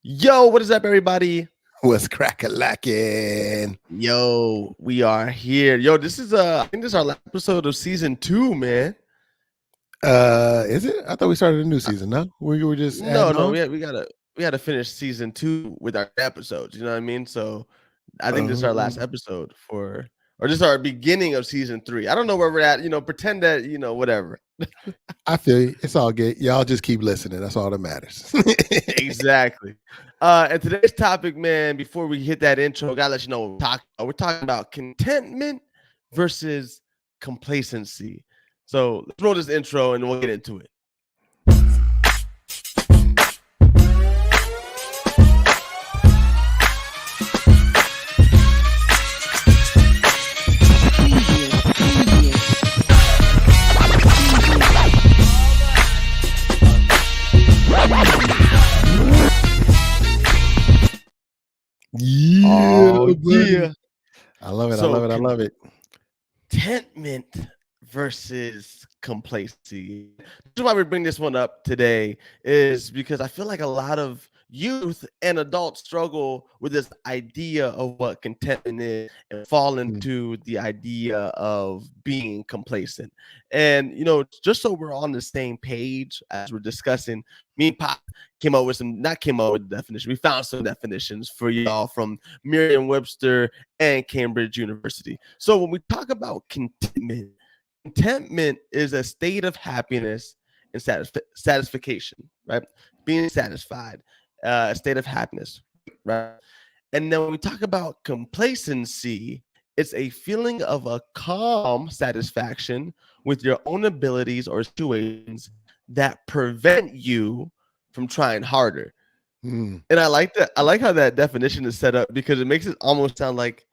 Yo, what is up, everybody? What's crack-a-lackin'? Yo, we are here. Yo, this is I think this is our last episode of season 2, man. Is it? I thought we started a new Uh, season, no? We were just No, adding no, on? we gotta finish season 2 with our episodes. You know what I mean? So I think this is our last Um, episode or this is our beginning of season 3. I don't know where we're at. Pretend that whatever. I feel you. It's all good. Y'all just keep listening. That's all that matters. Exactly. And today's topic, man. Before we hit that intro, gotta let you know what we're talking about. We're talking about contentment versus complacency. So let's roll this intro and we'll get into it. Yeah, Oh buddy. yeah. I love it. I So love it. I love it. contentment versus complacency. The reason why we bring this one up today is because I feel like a lot of youth and adults struggle with this idea of what contentment is and fall Mm. into the idea of being complacent. And just so we're on the same page as we're discussing, me and Pop came up with some not came up with definition. We found some definitions for y'all from Merriam-Webster and Cambridge University. So when we talk about contentment is a state of happiness and satisfaction, right? Being satisfied, a state of happiness, right? And then when we talk about complacency, it's a feeling of a calm satisfaction with your own abilities or situations that prevent you from trying harder. Mm. And I like that. I like how that definition is set up because it makes it almost sound like,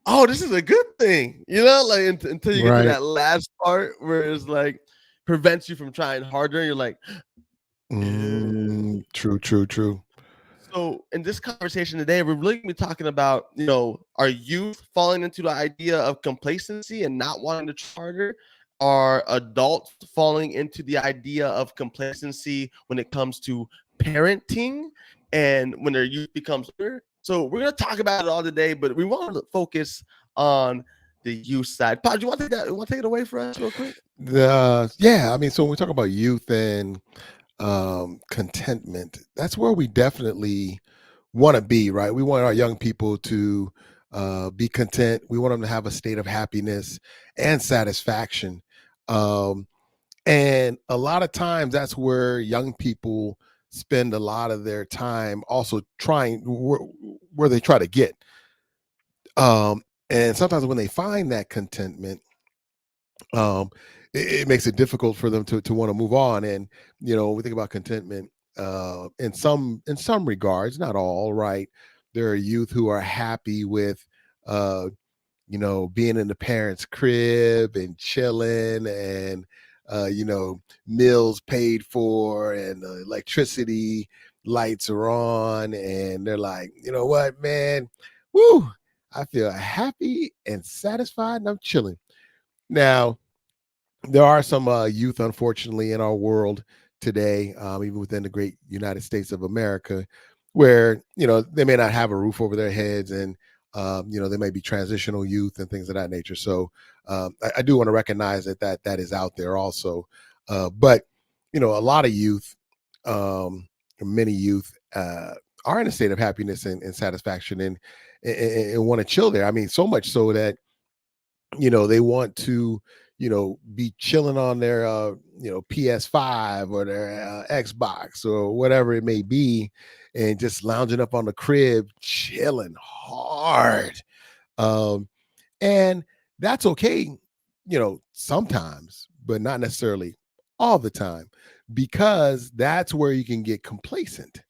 oh, this is a good thing, like until you get to Right. that last part where it's like prevents you from trying harder. And you're like, ew. True, true, true. So in this conversation today, we're really gonna be talking about, are youth falling into the idea of complacency and not wanting to try harder? Are adults falling into the idea of complacency when it comes to parenting and when their youth becomes older? So we're gonna talk about it all today, but we want to focus on the youth side. Pod, you want to take that? Want to take it away for us real quick? Yeah, I mean, so when we talk about youth and contentment, that's where we definitely want to be, right? We want our young people to be content. We want them to have a state of happiness and satisfaction. Um, and a lot of times that's where young people spend a lot of their time also trying where they try to get. And sometimes when they find that contentment, um, it makes it difficult for them to want to move on. And we think about contentment in some regards, not all, right? There are youth who are happy with uh, being in the parents' crib and chilling and meals paid for and electricity lights are on and they're like, you know what, man, woo, I feel happy and satisfied and I'm chilling. Now, there are some youth, unfortunately, in our world today, even within the great United States of America, where they may not have a roof over their heads, and they may be transitional youth and things of that nature. So I do want to recognize that is out there also. But a lot of youth, many youth, are in a state of happiness and satisfaction and want to chill there. I mean, so much so that they want to be chilling on their PS5 or their Xbox or whatever it may be and just lounging up on the crib chilling hard. um and that's okay, sometimes, but not necessarily all the time, because that's where you can get complacent,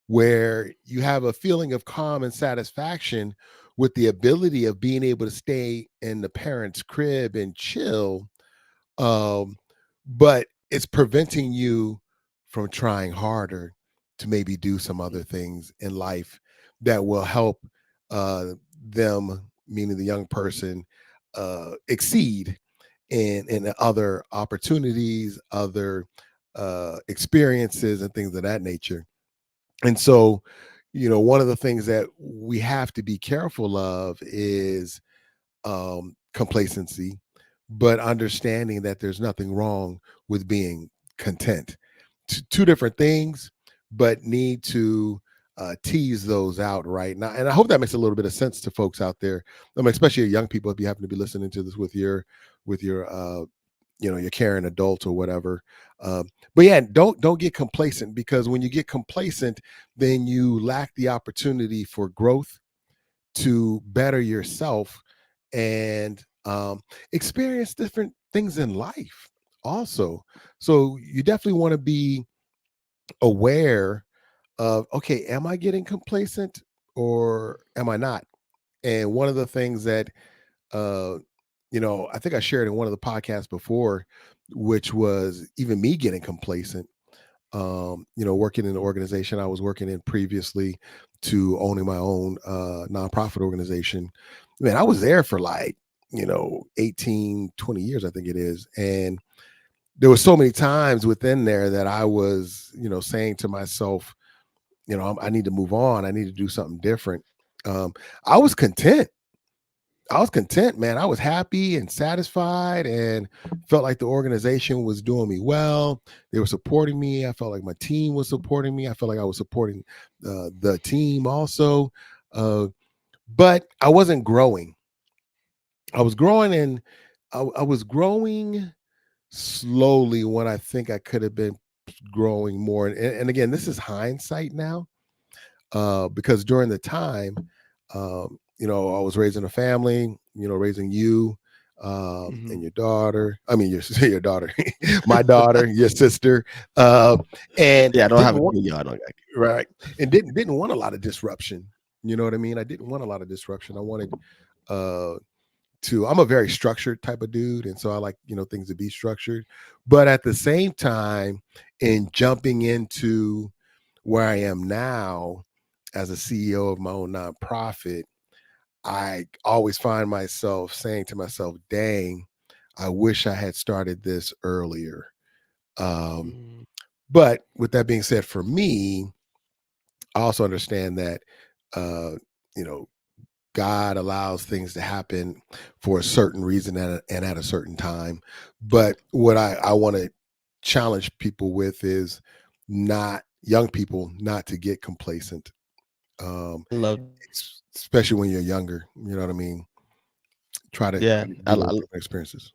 where you have a feeling of calm and satisfaction with the ability of being able to stay in the parents' crib and chill. um, but it's preventing you from trying harder to maybe do some other things in life that will help uh, them, meaning the young person, exceed in other opportunities, other experiences, and things of that nature. And so, one of the things that we have to be careful of is complacency, but understanding that there's nothing wrong with being content. Two different things, but need to tease those out right now. And I hope that makes a little bit of sense to folks out there. I mean, especially young people, if you happen to be listening to this with your your caring adult or whatever. But yeah, don't get complacent, because when you get complacent, then you lack the opportunity for growth, to better yourself, and experience different things in life also. So you definitely want to be aware of, okay, am I getting complacent or am I not? And one of the things that uh I think I shared in one of the podcasts before, which was even me getting complacent, working in the organization I was working in previously to owning my own nonprofit organization. Man, I was there for like, 18, 20 years, I think it is. And there were so many times within there that I was, saying to myself, I need to move on. I need to do something different. Um, I was content. I was content, man. I was happy and satisfied and felt like the organization was doing me well. They were supporting me. I felt like my team was supporting me. I felt like I was supporting the team also. Uh, but I wasn't growing. I was growing, and I was growing slowly when I think I could have been growing more. And again, this is hindsight now, because during the time, I was raising a family, raising you and Mhm. your daughter. I mean, your your daughter, my daughter, your sister, uh, and Yeah, I don't have didn't a want yeah, I don't got right, and didn't want a lot of disruption. You know what I mean? I didn't want a lot of disruption. I wanted uh, to. I'm a very structured type of dude, and so I like things to be structured. But at the same time, in jumping into where I am now as a CEO of my own nonprofit, I always find myself saying to myself, dang, I wish I had started this earlier. Um, Mm, but with that being said, for me, I also understand that, uh, you know, God allows things to happen for a certain reason and at a certain time. But what I want to challenge people with is, not young people, not to get complacent, um, I love especially when you're younger. You know what I mean? Try to yeah, do those different experiences.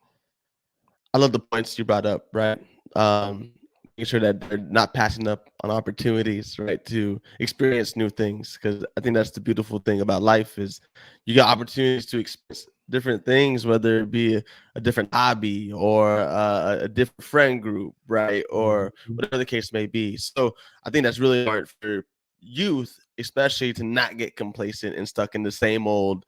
I love the points you brought up, right? Making sure that they're not passing up on opportunities, right, to experience new things. Because I think that's the beautiful thing about life is you got opportunities to experience different things, whether it be a different hobby or a different friend group, right, or Mhm. whatever the case may be. So I think that's really important for youth, especially to not get complacent and stuck in the same old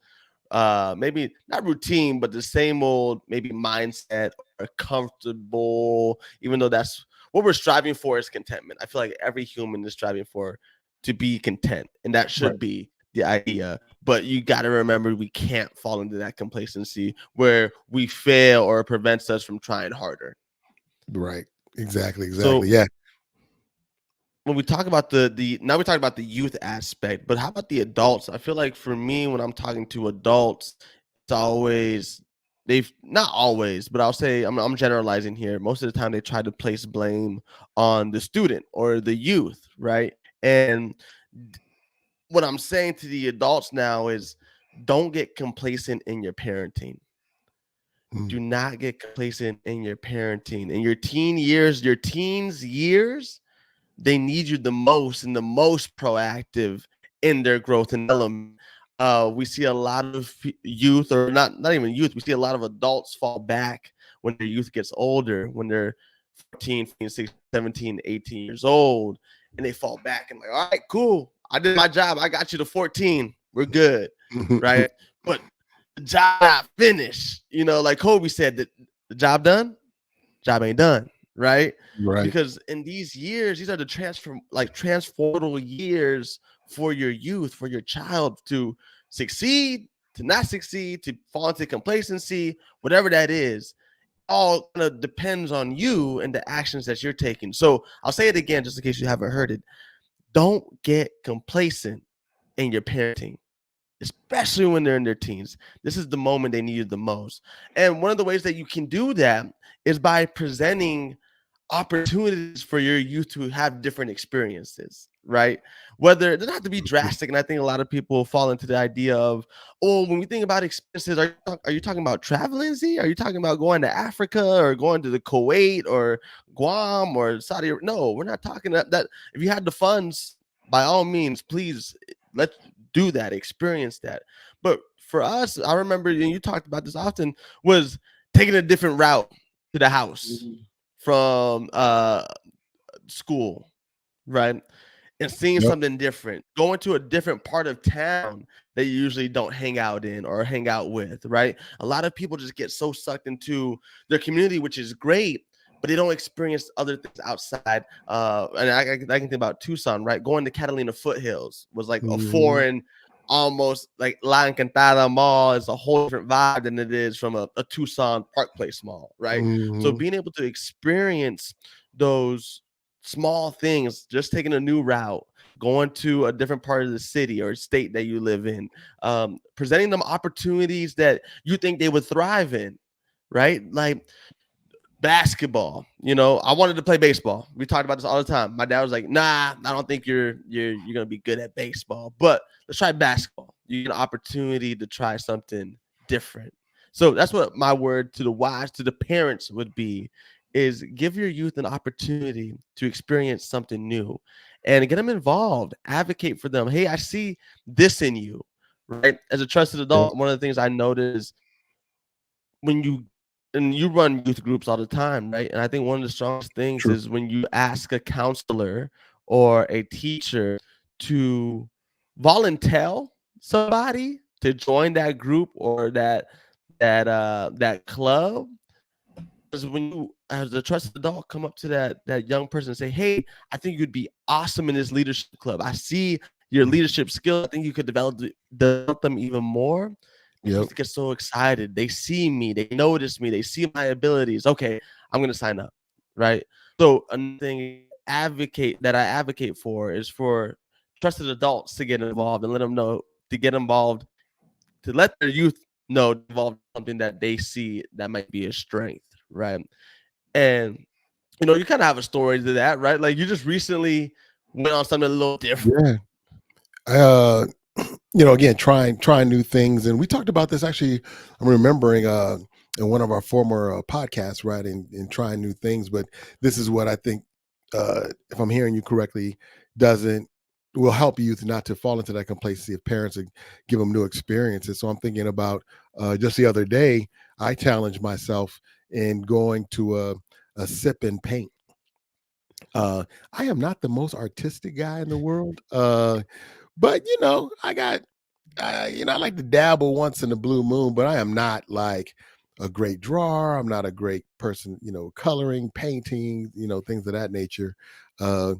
maybe not routine, but the same old maybe mindset or comfortable, even though that's what we're striving for is contentment. I feel like every human is striving for to be content, and that Right, should be the idea. But you got to remember we can't fall into that complacency where we fail or it prevents us from trying harder. right. Exactly, exactly. So Yeah. when we talk about the now we talk about the youth aspect, but how about the adults? I feel like for me, when I'm talking to adults, it's always they've not always, but I'll say I'm generalizing here. Most of the time, they try to place blame on the student or the youth, right? And what I'm saying to the adults now is, don't get complacent in your parenting. Mm. Do not get complacent in your parenting. In your teen years, your teens years, they need you the most and the most proactive in their growth and development. We see a lot of youth, or not even youth. We see a lot of adults fall back when their youth gets older, when they're 14, 15, 16, 17, 18 years old, and they fall back and like, all right, cool. I did my job. I got you to 14. We're good, right? But the job not finished. Like Kobe said, that the job done, job ain't done, right? Right. Because in these years, these are the transformative years for your youth, for your child to succeed, to not succeed, to fall into complacency, whatever that is. All kind of depends on you and the actions that you're taking. So I'll say it again, just in case you haven't heard it. don't get complacent in your parenting, especially when they're in their teens. This is the moment they need it the most. And one of the ways that you can do that is by presenting opportunities for your youth to have different experiences, right? Whether it doesn't have to be drastic. And I think a lot of people fall into the idea of, oh, when we think about experiences, are you talking about traveling, Z? Are you talking about going to Africa or going to the Kuwait or Guam or Saudi? No, we're not talking that. If you had the funds, by all means, please let's do that, experience that. But for us, I remember, and you talked about this often, was taking a different route to the house from school, right? And seeing Yep. something different, going to a different part of town that you usually don't hang out in or hang out with, right? A lot of people just get so sucked into their community, which is great, but they don't experience other things outside. And I can think about Tucson, right? Going to Catalina foothills was like a Mhm. foreign, almost like La Encantada Mall is a whole different vibe than it is from a Tucson Park Place Mall, right? So Mhm. being able to experience those small things, just taking a new route, going to a different part of the city or state that you live in, presenting them opportunities that you think they would thrive in, right? Like basketball. I wanted to play baseball. We talked about this all the time. My dad was like, "Nah, I don't think you're gonna be good at baseball, but let's try basketball. You get an opportunity to try something different." So that's what my word to the wise, to the parents would be, is give your youth an opportunity to experience something new and get them involved, advocate for them. Hey, I see this in you, right? As a trusted Yep. adult, one of the things I notice when you and you run youth groups all the time, right? And I think one of the strongest things True. is when you ask a counselor or a teacher to volunteer somebody to join that group or that club. Because when you, as a trusted adult, come up to that young person and say, "Hey, I think you'd be awesome in this leadership club. I see your Mm. leadership skill. I think you could develop them even more." The Yep. youth get so excited. They see me. They notice me. They see my abilities. Okay, I'm gonna sign up, right? So another thing I advocate for is for trusted adults to get involved and let them know to get involved to let their youth know involved in something that they see that might be a strength, right? And you kind of have a story to that, right? Like you just recently went on something a little different. Yeah. Uh, again, trying new things, and we talked about this actually. I'm remembering in one of our former podcasts, right? In trying new things, but this is what I think, if I'm hearing you correctly, doesn't will help youth not to fall into that complacency of parents and give them new experiences. So I'm thinking about just the other day, I challenged myself in going to a sip and paint. Uh, I am not the most artistic guy in the world, but I got I like to dabble once in the blue moon, but I am not like a great drawer. I'm not a great person, coloring, painting, things of that nature. Uh,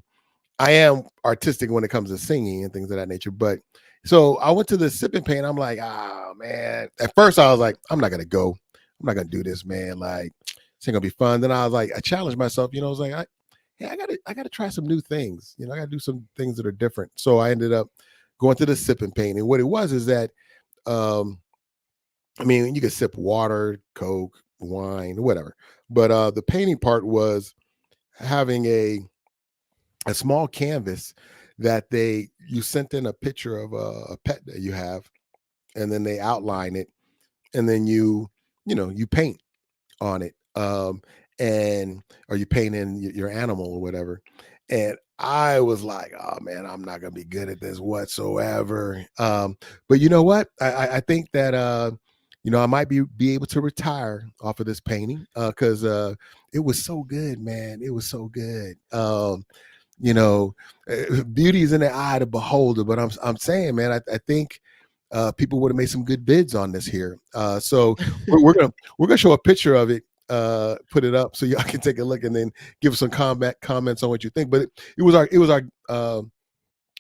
I am artistic when it comes to singing and things of that nature. But so I went to the sip and paint. I'm like, ah, man. At first, I was like, I'm not gonna go. I'm not gonna do this, man. Like, it's ain't gonna be fun. Then I was like, I challenged myself. I was like, hey, I gotta try some new things. I gotta do some things that are different. So I ended up going to the sip and paint. And what it was is that, um, I mean, you could sip water, Coke, wine, whatever. But the painting part was having a small canvas that you sent in a picture of a pet that you have, and then they outline it, and then you paint on it, and or you paint in your animal or whatever. And I was like, oh man, I'm not gonna be good at this whatsoever. But you know what? I think that I might be able to retire off of this painting because it was so good, man. It was so good. You know, Beauty is in the eye of the beholder. But I'm saying, man, I think people would have made some good bids on this here. So we're gonna show a picture of it, put it up so y'all can take a look and then give some comments on what you think. But it was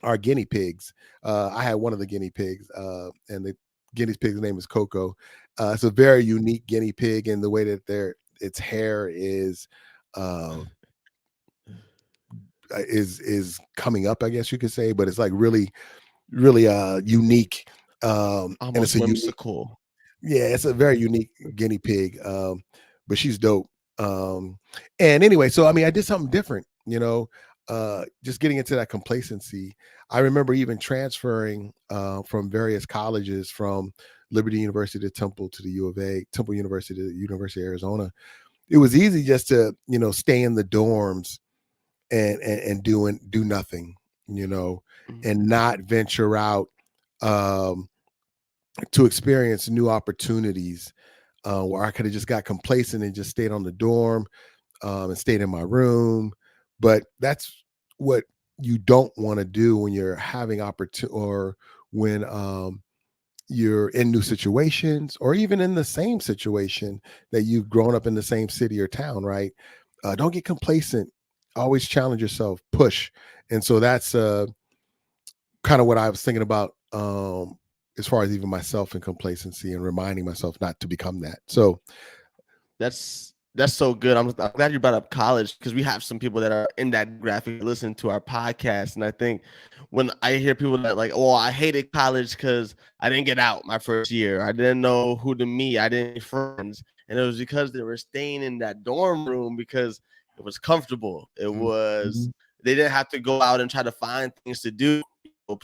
our guinea pigs. I had one of the guinea pigs, and the guinea pig's name is Coco. It's a very unique guinea pig, and the way that its hair is uh, is coming up, I guess you could say, but it's like really unique, and it's Almost a unique, whimsical. yeah, it's a very unique guinea pig, but she's dope. Um, and anyway, so I mean, I did something different, just getting into that complacency. I remember even transferring from various colleges, from Liberty University to Temple to the U of A, Temple University to the University of Arizona. It was easy just to, stay in the dorms and do nothing, you know, Mhm. and not venture out, um, to experience new opportunities, where I could have just got complacent and just stayed on the dorm, and stayed in my room. But that's what you don't want to do when you're having opportunity, or when, you're in new situations, or even in the same situation that you've grown up in the same city or town, right? Don't get complacent. Always challenge yourself, push. And so that's kind of what I was thinking about, as far as even myself and complacency, and reminding myself not to become that. So, That's so good. I'm glad you brought up college because we have some people that are in that graphic listen to our podcast, and I think when I hear people that like, "Oh, I hated college because I didn't get out my first year. I didn't know who to meet. I didn't make friends," and it was because they were staying in that dorm room because it was comfortable. It was mhm, they didn't have to go out and try to find things to do.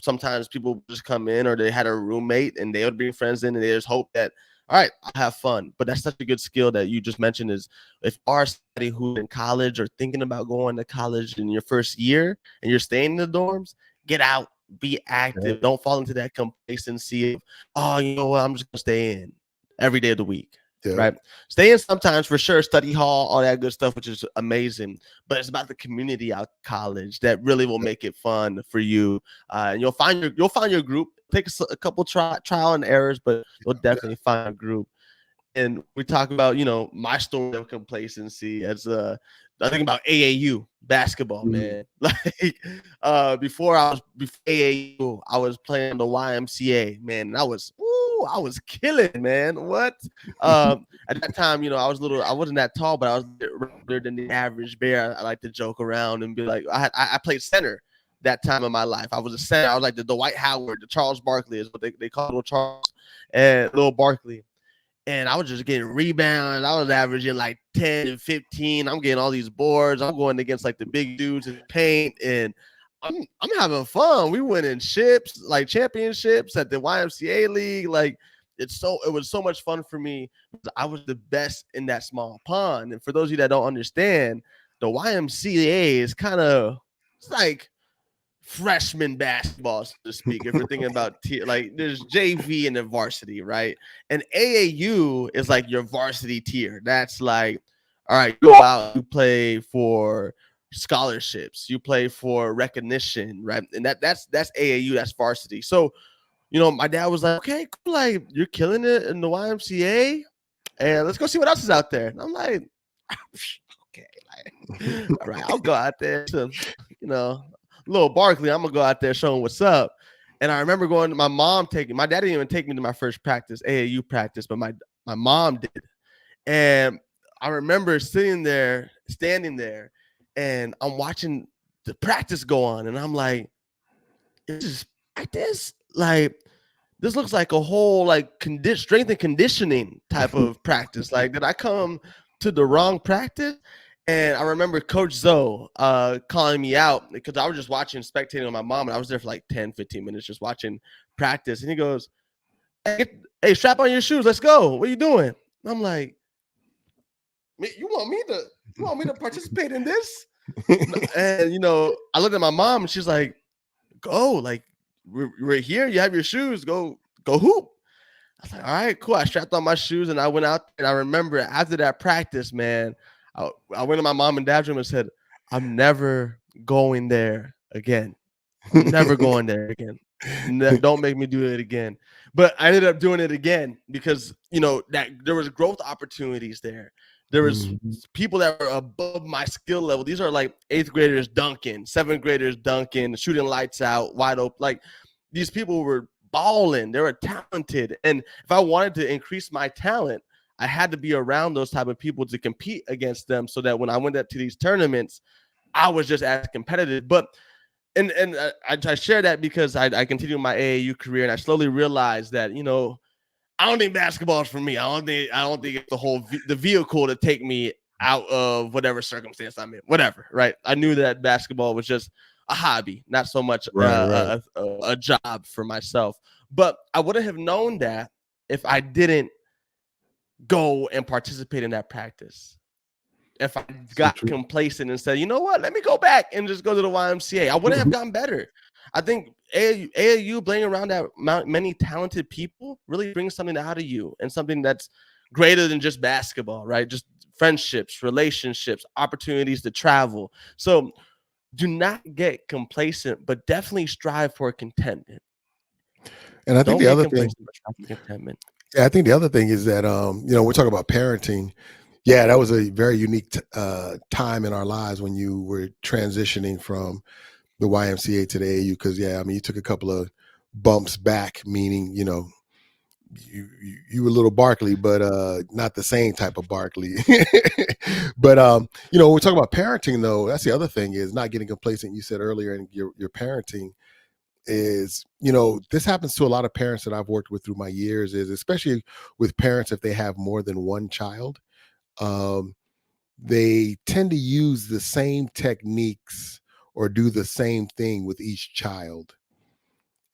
Sometimes people would just come in, or they had a roommate and they would bring friends in, and they just hope that, all right, I'll have fun. But that's such a good skill that you just mentioned, is if you are somebody who's in college or thinking about going to college in your first year and you're staying in the dorms, get out, be yeah, active. Don't fall into that complacency of, oh, you know what, I'm just gonna stay in every day of the week. yeah, Right. Stay in sometimes for sure, study hall, all that good stuff, which is amazing. But it's about the community out college that really will make it fun for you. And you'll find your group. Take a couple trial and errors, but you'll yeah. definitely find a group. And we talk about, my story of complacency as I think about AAU basketball, Mhm. man. Like before AAU, I was playing the YMCA, man. And I was killing, man. What? At that time, I wasn't that tall, but I was a bit rounder than the average bear. I like to joke around and be like, I played center that time in my life. I was a center. I was like the Dwight Howard, the Charles Barkley is what they call little Charles and little Barkley, and I was just getting rebounds. I was averaging like 10 and 15. I'm getting all these boards. I'm going against like the big dudes in the paint, and I'm having fun. We winning ships, like championships at the YMCA league. Like it was so much fun for me. I was the best in that small pond. And for those of you that don't understand, the YMCA is kind of, it's like freshman basketball, so to speak. If we're thinking about tier, like there's JV and the varsity, right? And AAU is like your varsity tier. That's like, all right, you go out, you play for scholarships, you play for recognition, right? And that's AAU, that's varsity. So, my dad was like, okay, cool, like you're killing it in the YMCA, and let's go see what else is out there. And I'm like, okay, like, all right, I'll go out there to, you know, little Barkley. I'm gonna go out there showing what's up. And I remember going to my dad didn't even take me to my first practice, AAU practice, but my mom did. And I remember standing there, and I'm watching the practice go on, and I'm like, is this practice? Like, this looks like a whole like strength and conditioning type of practice. Like, did I come to the wrong practice? And I remember Coach Zoe calling me out because I was just watching, spectating with my mom, and I was there for like 10, 15 minutes just watching practice. And he goes, hey, strap on your shoes, let's go. What are you doing? And I'm like, you want me to participate in this? And I looked at my mom, and she's like, go, like we're here. You have your shoes. Go hoop. I was like, all right, cool. I strapped on my shoes and I went out. And I remember after that practice, man, I went to my mom and dad's room and said, I'm never going there again. I'm never going there again. Don't make me do it again. But I ended up doing it again because that there was growth opportunities there. There was Mhm. people that were above my skill level. These are like eighth graders dunking, seventh graders dunking, shooting lights out, wide open. Like these people were balling. They were talented, and if I wanted to increase my talent, I had to be around those type of people to compete against them, so that when I went up to these tournaments, I was just as competitive. But I share that because I continue my AAU career, and I slowly realized that, I don't think basketball is for me. I don't think it's the vehicle to take me out of whatever circumstance I'm in. Whatever, right? I knew that basketball was just a hobby, not so much Right, right. a job for myself. But I wouldn't have known that if I didn't go and participate in that practice. If I So got true. complacent and said, you know what, let me go back and just go to the YMCA, I wouldn't have gotten better. I think AAU playing around that many talented people really brings something out of you, and something that's greater than just basketball, right? Just friendships, relationships, opportunities to travel. So do not get complacent, but definitely strive for contentment. And I think Don't the get other thing, complacent, but strive for contentment. yeah, I think the other thing is that we're talking about parenting. Yeah, that was a very unique time in our lives when you were transitioning from the YMCA to the AAU. Because yeah, I mean, you took a couple of bumps back, meaning you were a little Barkley, but not the same type of Barkley. But we're talking about parenting though. That's the other thing is not getting complacent. You said earlier in your parenting is this happens to a lot of parents that I've worked with through my years, is especially with parents if they have more than one child. Um, they tend to use the same techniques or do the same thing with each child,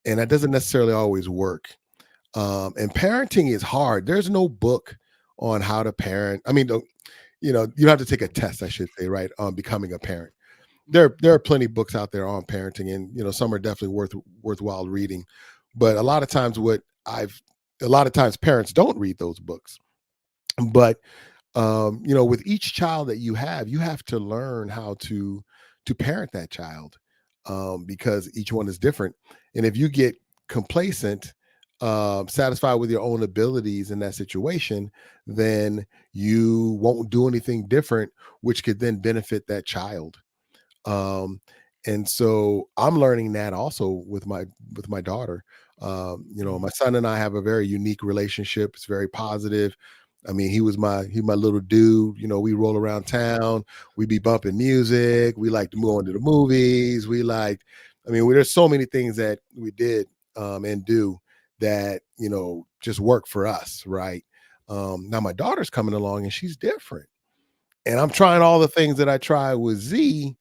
and that doesn't necessarily always work. And parenting is hard. There's no book on how to parent. I mean, you have to take a test, I should say, right, on becoming a parent. There are plenty of books out there on parenting, and some are definitely worthwhile reading. But a lot of times parents don't read those books. But with each child that you have to learn how to parent that child, because each one is different. And if you get complacent, satisfied with your own abilities in that situation, then you won't do anything different, which could then benefit that child. um and so I'm learning that also with my daughter. My son and I have a very unique relationship. It's very positive. I mean, he my little dude. We roll around town, we be bumping music, we like to go into the movies, there's so many things that we did and do that just work for us, right? Now my daughter's coming along and she's different, and I'm trying all the things that I tried with Z,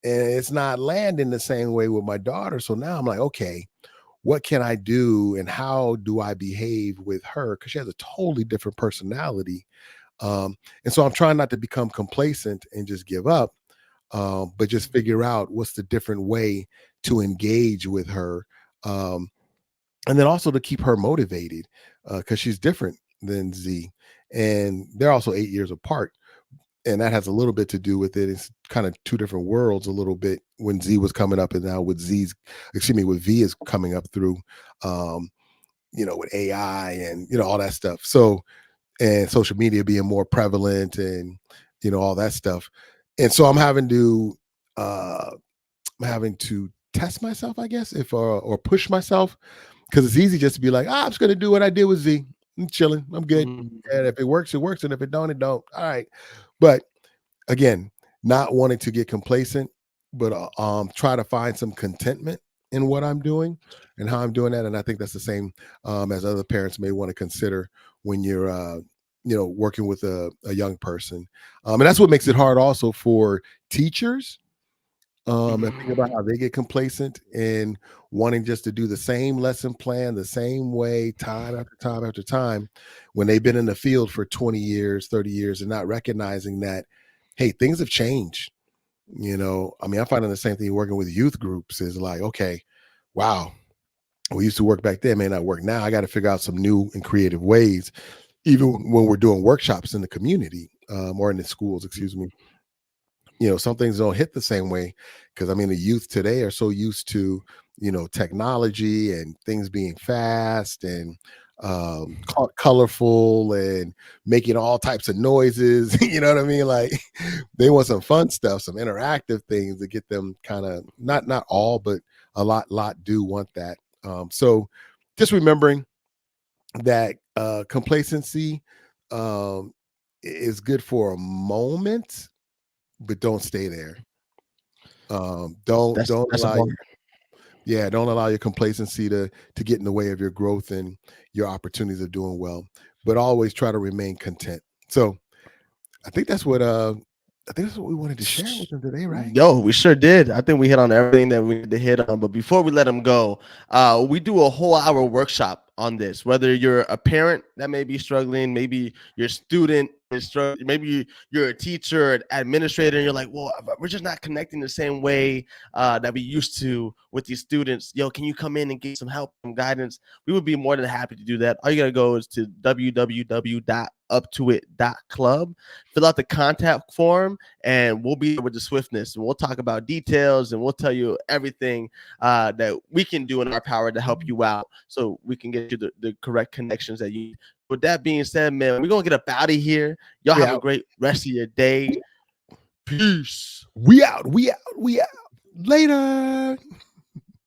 and it's not landing the same way with my daughter. So now I'm like, okay, what can I do and how do I behave with her? Because she has a totally different personality. And so I'm trying not to become complacent and just give up, but just figure out what's the different way to engage with her. Um, and then also to keep her motivated, because she's different than Z. And they're also 8 years apart, and that has a little bit to do with it. It's kind of two different worlds a little bit when Z was coming up, and now with V is coming up through, um, with AI and all that stuff. So, and social media being more prevalent, and all that stuff. And so uh I'm having to test myself, I guess, if or push myself, because it's easy just to be like, I'm just gonna do what I did with Z. I'm chilling. I'm good. And if it works, it works. And if it don't, it don't. All right. But again, not wanting to get complacent, but try to find some contentment in what I'm doing and how I'm doing that. And I think that's the same as other parents may want to consider when you're working with a young person. And that's what makes it hard also for teachers, and think about how they get complacent and wanting just to do the same lesson plan the same way time after time after time, when they've been in the field for 20 years, 30 years, and not recognizing that, hey, things have changed. I mean, I'm finding the same thing working with youth groups is like, okay, wow, we used to work back then, may not work now. I got to figure out some new and creative ways, even when we're doing workshops in the community, or in the schools, excuse me. Some things don't hit the same way, because I mean the youth today are so used to technology and things being fast and colorful and making all types of noises. You know what I mean? Like, they want some fun stuff, some interactive things to get them kind of, not all, but a lot do want that. So just remembering that complacency um is good for a moment, but don't stay there. Don't That's allow important. don't allow your complacency to get in the way of your growth and your opportunities of doing well. But always try to remain content. So I think that's what we wanted to share with them today, right? Yo, we sure did. I think we hit on everything that we need to hit on. But before we let them go, we do a whole hour workshop on this. Whether you're a parent that may be struggling, maybe your student is struggling, maybe you're a teacher, an administrator, and you're like, well, we're just not connecting the same way that we used to with these students. Yo, can you come in and get some help and guidance? We would be more than happy to do that. All you gotta go is to www.uptoit.club, fill out the contact form, and we'll be there with the swiftness, and we'll talk about details, and we'll tell you everything that we can do in our power to help you out, so we can get you the correct connections that you need. With that being said, man, we're gonna get up out of here. Y'all have Yeah. a great rest of your day. Peace. We out. We out. We out. Later.